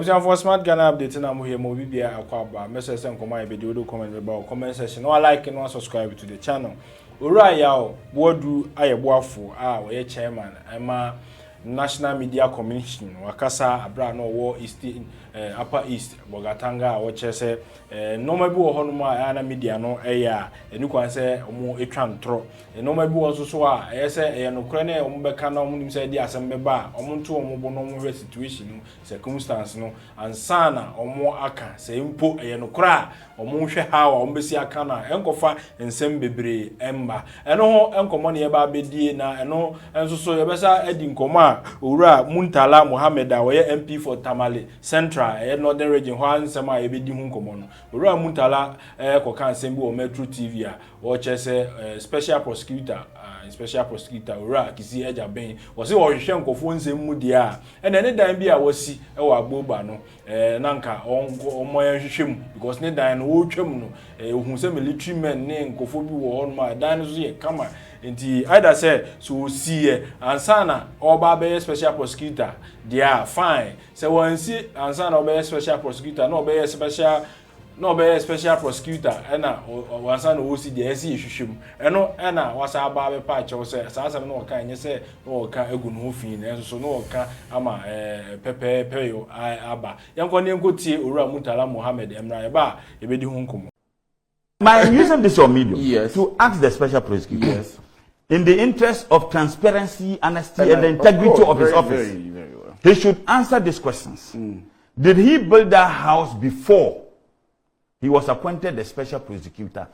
Obviously, for smart Ghana update, I'm here. More video akwa message and comment. Be do comment about comment section. No like and no subscribe to the channel. Ura yao bodu ayeboafo we chairman ema National Media Commission wakasa abra no wo East Upper East Bogatanga wo chese no mabi wo honoma na media no eya enu kwan se omo etwa ntro no mabi wo so a eye no kure na omo beka na omo nim se di asembe ba omo nto omo bo no omo situation circumstance no ansana omo aka se mpo eye no kura omo hwe ha wa omo besi aka na enkofa nsem bebre emba eno ho enkomo ne ba bedie na eno enso so yebesa edi nkomo Ura Muntala Mohammed we MP for Tamale Central Northern Region ho ansem a ebedi hu nkomo no Ura Muntala koka ansem bi o Metro TV a o chese special prosecutor Ura kisi eja ben wo se wo hwehwe nkofo nsem mu dia ene ne dan bi a wosi e wo agboba no nanka omo hwehwem because ne dan no wo twam no ohun se military men ne nkofo bi wo ho no ma dan no so ye kama nti either say so see ansana oba be special prosecutor they are fine say one see ansana oba special prosecutor no be special prosecutor ena ansana wo see the see hwehwem eno ena wasa aba be pa che say sasa no ka nye say no ka egu no fin na so no ka ama pepe yo aba yanko ne nkotie Owura Murtala Mohammed emra ye ba e be di hu nkomo. My using this on media yes. to ask the special prosecutor yes. in the interest of transparency, honesty, and the integrity of his office, very well. He should answer these questions. Did he build that house before he was appointed the special prosecutor,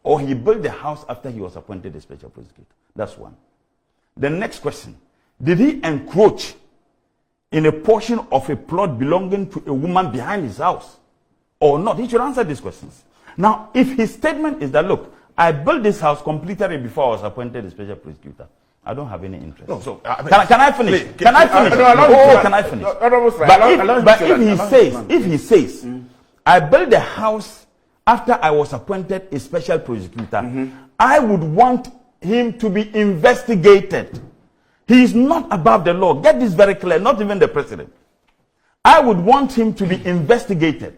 or he built the house after he was appointed the special prosecutor? That's one. The next question, did he encroach in a portion of a plot belonging to a woman behind his house or not? He should answer these questions. Now, if his statement is that, look, I built this house, completed it before I was appointed a special prosecutor, I don't have any interest. No, so can I finish? Can I finish? Can I finish? But if he says, I built the house after I was appointed a special prosecutor, I would want him to be investigated. He is not above the law. Get this very clear, not even the president. I would want him to be investigated.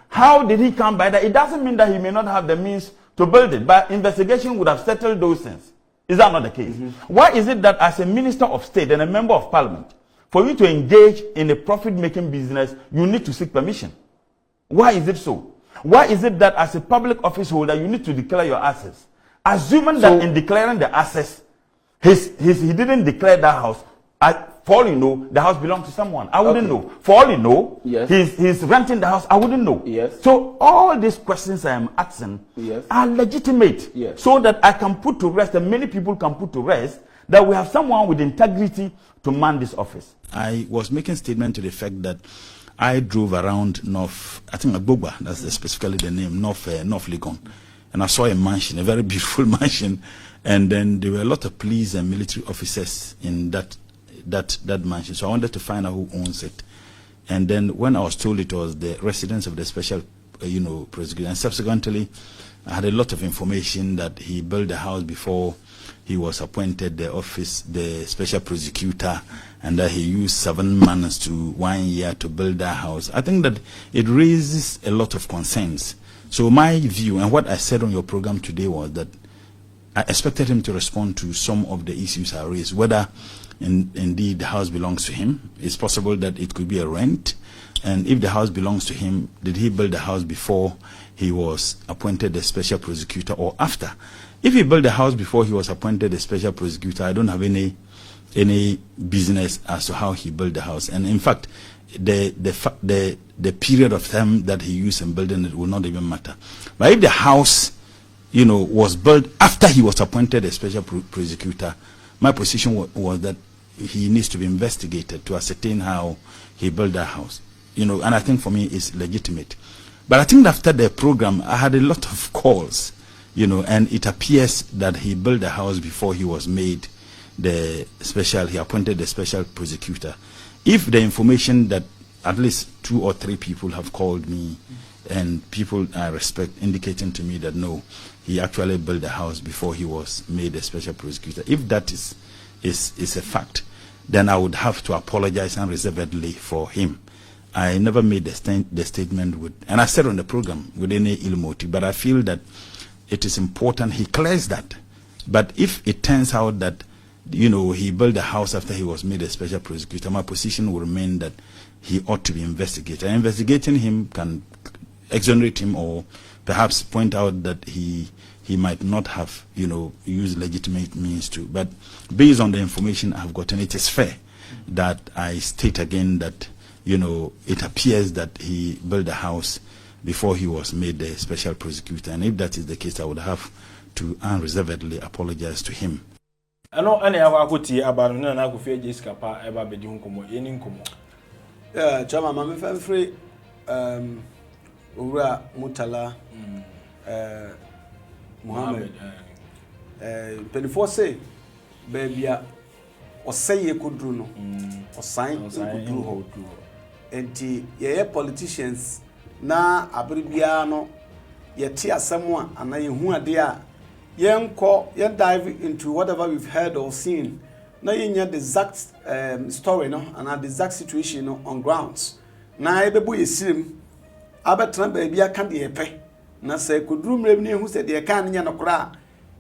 How did he come by that? It doesn't mean that he may not have the means to build it, but investigation would have settled those things. Is that not the case? Why is it that as a minister of state and a member of parliament, for you to engage in a profit-making business, you need to seek permission? Why is it so? Why is it that as a public office holder, you need to declare your assets? Assuming that in declaring the assets, he didn't declare that house. For all you know, the house belongs to someone. I wouldn't know. For all you know, yes. he's renting the house. I wouldn't know. Yes. So all these questions I am asking are legitimate. Yes. So that I can put to rest, and many people can put to rest, that we have someone with integrity to man this office. I was making statement to the fact that I drove around North, I think Agbogba, that's specifically the name, North Legon. And I saw a mansion, a very beautiful mansion. And then there were a lot of police and military officers in that mansion. So I wanted to find out who owns it. And then when I was told it was the residence of the special, prosecutor, and subsequently I had a lot of information that he built the house before he was appointed the special prosecutor, and that he used 7 months to 1 year to build that house. I think that it raises a lot of concerns. So my view, and what I said on your program today, was that I expected him to respond to some of the issues I raised, whether indeed the house belongs to him. It's possible that it could be a rent. And if the house belongs to him, did he build the house before he was appointed the special prosecutor or after? If he built the house before he was appointed the special prosecutor, I don't have any business as to how he built the house. And in fact, the period of time that he used in building it will not even matter. But if the house, was built after he was appointed a special prosecutor, my position was that he needs to be investigated to ascertain how he built that house. And I think for me it's legitimate. But I think after the program, I had a lot of calls, and it appears that he built the house before he was made he appointed the special prosecutor. If the information that at least 2 or 3 people have called me, and people I respect indicating to me that no, he actually built the house before he was made a special prosecutor. If that is a fact, then I would have to apologize unreservedly for him. I never made the statement with, and I said on the program, with any ill motive, but I feel that it is important he clears that. But if it turns out that, you know, he built a house after he was made a special prosecutor, my position will remain that he ought to be investigated. And investigating him can exonerate him or perhaps point out that he might not have, you know, used legitimate means to. But based on the information I've gotten, it is fair that I state again that, you know, it appears that he built a house before he was made the special prosecutor. And if that is the case, I would have to unreservedly apologize to him. I know any of our good about no na go fear Jessica pa eba bedi hunkomo eni nkomo. Chama mama fe free Ura Mutala Muhammad 24 say baby a oseye kodru no osan kodru ho enti ye politicians na abribia no ye ti asem a ana ye hu ade a yen dive into whatever we've heard or seen na yen the exact story no and the exact situation no on grounds na ebebu yesirim abetra baby aka de epe na say kodru mrem ne hu se de kan nya no kra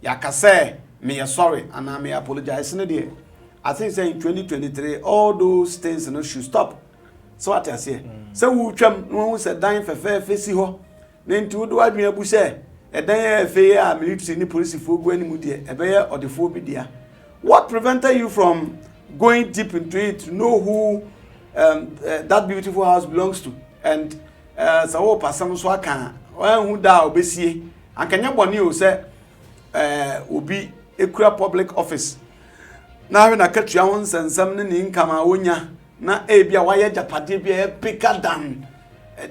yakase me sorry and I may apologize no there. I think say in 2023 all those things no should stop. So what I say so we twam no hu se dan fefe fesi ho na nti do adwen abu se edan fe a military ni police fo gu animu de ebeye odefo bi dia. What prevented you from going deep into it to know who that beautiful house belongs to? And so wo pasam so aka wan hu da obesie ankanya boni o se obi ekura public office na we na katua won sansam ne ni nkama wonya na ebia waye japade bia pika dan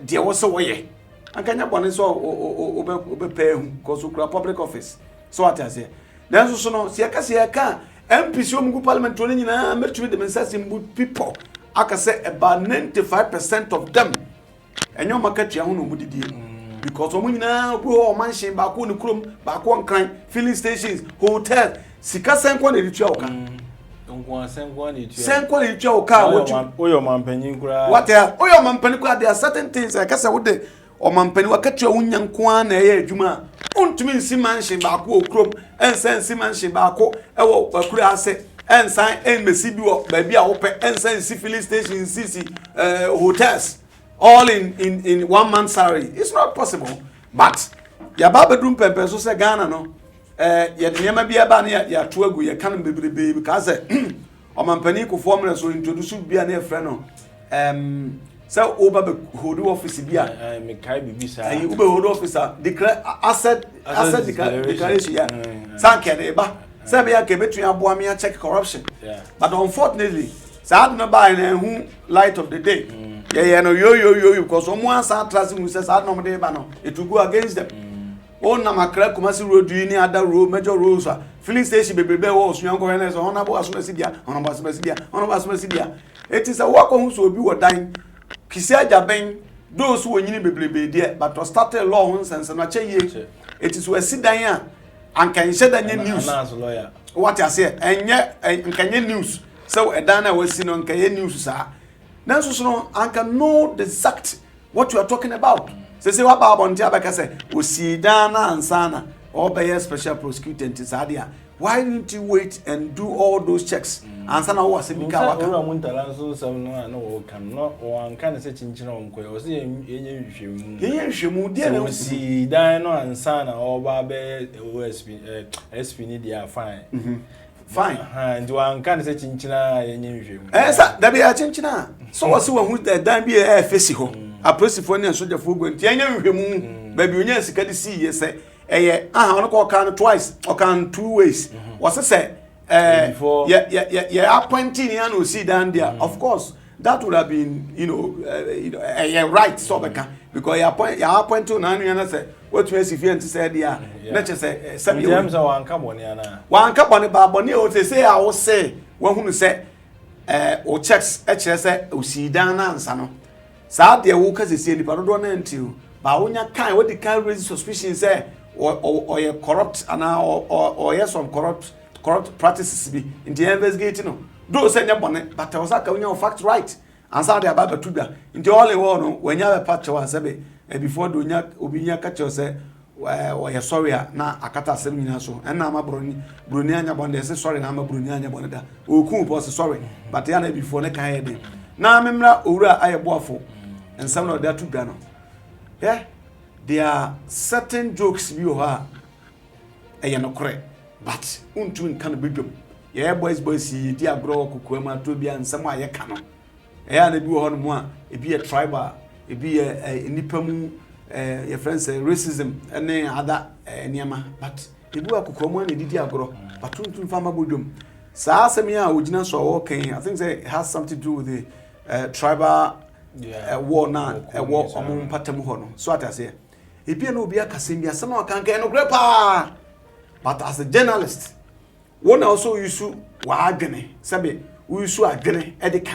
de wo so woye ankanya boni so obe pay hu cause okura public office so what I say then so no se aka MPC omugu parliament woni nyina metumi de mensasi mbu people aka say about 95% of them enyo makatua hu no mudidi because omunyina obu mansion ba ko ne krom ba ko nkran filling stations hotel sika senko na ritua oka Nko senko na ritua senko na ritua oka oyo mampanyin kura what oyo mampanyin kura there are certain things I kasa wo de o mampani wakatua wunya nko na ye adwuma ontumi nsi mansion ba ko okrom ensan nsi mansion ba ko ewo akura ase ensan enmesi bi wo ba bia wo pe ensan nsi filling stations cc hotels all in one man's salary. It's not possible. But ya baba drum pempe so say Ghana no ya de nyama bia ba na ya to agu ya kan bebrebe because o mampani ko formula so introduce bia na e frɛ no so oba be hold office bia me kai bibi sa ayi ube hold officer declare asset declaration yeah sanke de ba say bia ke betu aboa me check corruption but unfortunately sad no buy na hu light of the day yeah no yo because someone start trusting who says no dey ba no it will go against them na makra Kumasi road ni other road major roads filling station bebebe wo osuan ko na so honorable asomasi dia it is a work on so obi wodan kisi ajaben those who nyini bebebe there but to start a law on sense na cheye it is we sidan a ankan sheda nye news what I say enye nkanye news so edana we si no nkanye news sa then so I can know the exact what you are talking about. Say what about Abaka say Osidana and Sana or by a special prosecutor in Sadia. Why didn't you wait and do all those checks? And Sana was in Mikawa. No cannot or kind of such in Chinonque or see Osidana and Sana or Babe OSP Espinia fine. Fine. And one can say chinchina in you. That be a chinchina. So was one who that be a festival. A person and soldier for going to baby, when you see, yes, I want to call twice or can 2 ways. What's I say? Before, yeah, appointing and will see down there. Of course, that would have been, a right so because you appoint to none and I say, what makes you feel to say, yeah, let's just say, some times I want come on, one cup on the Baboni, or they say, I will say, one who say, or checks, HSA, Usidana and Sano. Sad, the workers is in the Parodon until Baonia kind, what the kind raise suspicion say, or a corrupt, or yes, some corrupt practices be in the investigating. Those say, but I was like a fact right. ansa de aba batuda nti all in all no wanya be patch wa sebe before do nya obinya ka che say we sorry na akata asem nyina so na ama broni anya bonde say sorry na ama broni anya bonde da oku boss sorry but ya na before ne kan yede na memra owura ayeboafo ensam na da tuda no yeah there are certain jokes bi o ha no kore but untun kan bedwom yeah boys di agro kokua ma to bia nsam aye ka no na bi wo ho no mu a ebi e tribal ebi e nipa mu your friends racism and other niama but ebi wa kokua mu na didi agro but untun fa ma bedwom sa asem ya ogina so wo kan I think say it has something to do with the tribal war na war omum patam ho no so atase ebi na obi akasem bia asem kan kan no grepa but as a journalist one also use wa adwene sabe we use adwene edeka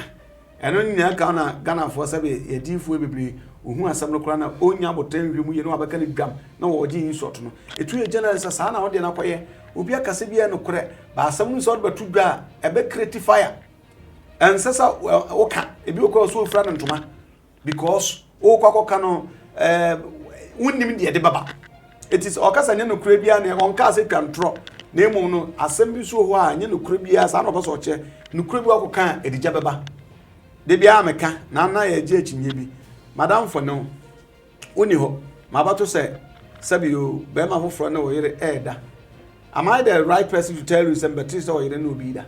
eno nyina ka na Ghana for sabe yedifo bebre ohun asem no kora na onya botan hwemu ye no abaka ne dwam na wo gi yin shot no etu ye journalist sa na wo de na koye obi akase bia no kore ba asem no so batu dwa ebe create fire and sasa oka ebi okọ so fra no ntoma because okwakoka no unnim de baba it is okasa nya no kure bia na onka se twantro na emu no asem bi so ho a nya no kure bia sa na okoso che no kure bi akoka edija baba de bia meka na ya je achinye bi madam for no uni ho mabato se sabio be ma foforo na wo yire eda am I the right person to tell you something but so yire no bi da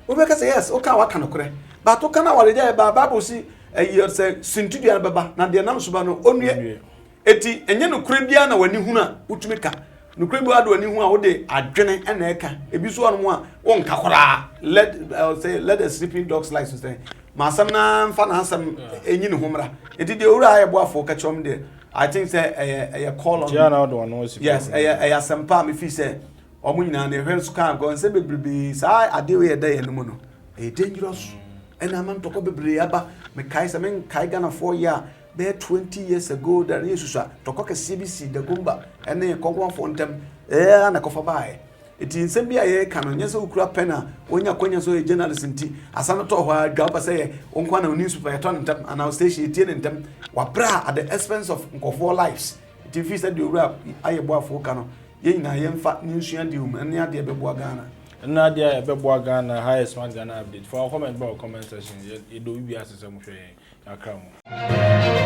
obeka say yes oka waka no kure but oka na wale je ba bible si year say sintudia baba na de nam so ba no onue eti enye no kure bia na wani hu na utumika no kure bia do wani hu a wo de adwene na eka ebi so no a won ka kora let the sleeping dogs like to say masam na mfa na hasam enyi ne homra eti de owura aye boafo ka chom de I think say a call on Tiana do no was yes a sampa me fi say omunyina na ehwe so kan go nse bebrebe sa ade we da ye no mu no e dangerous and am to ko bebrebe aba me kai say men kai Ghana 4 year be 20 years ago that yesusa to ko ka CBC da gomba ene konkon fo ntem na ko fa bae iti nsem bia ye kanu nyese ukura pena onya kwanya so journalist nti asana to ho adwa ba say onkwa na oni super yeton ntem ana station etie ntem wa bra at the expense of nkofo lives iti fi said the ura ayebo afo kanu ye nyina ye mfa nsuan di um ene ade bebo Ghana na ade bebo Ghana highest man Ghana update for comment about comment section e do bi asese mo hwe akra mo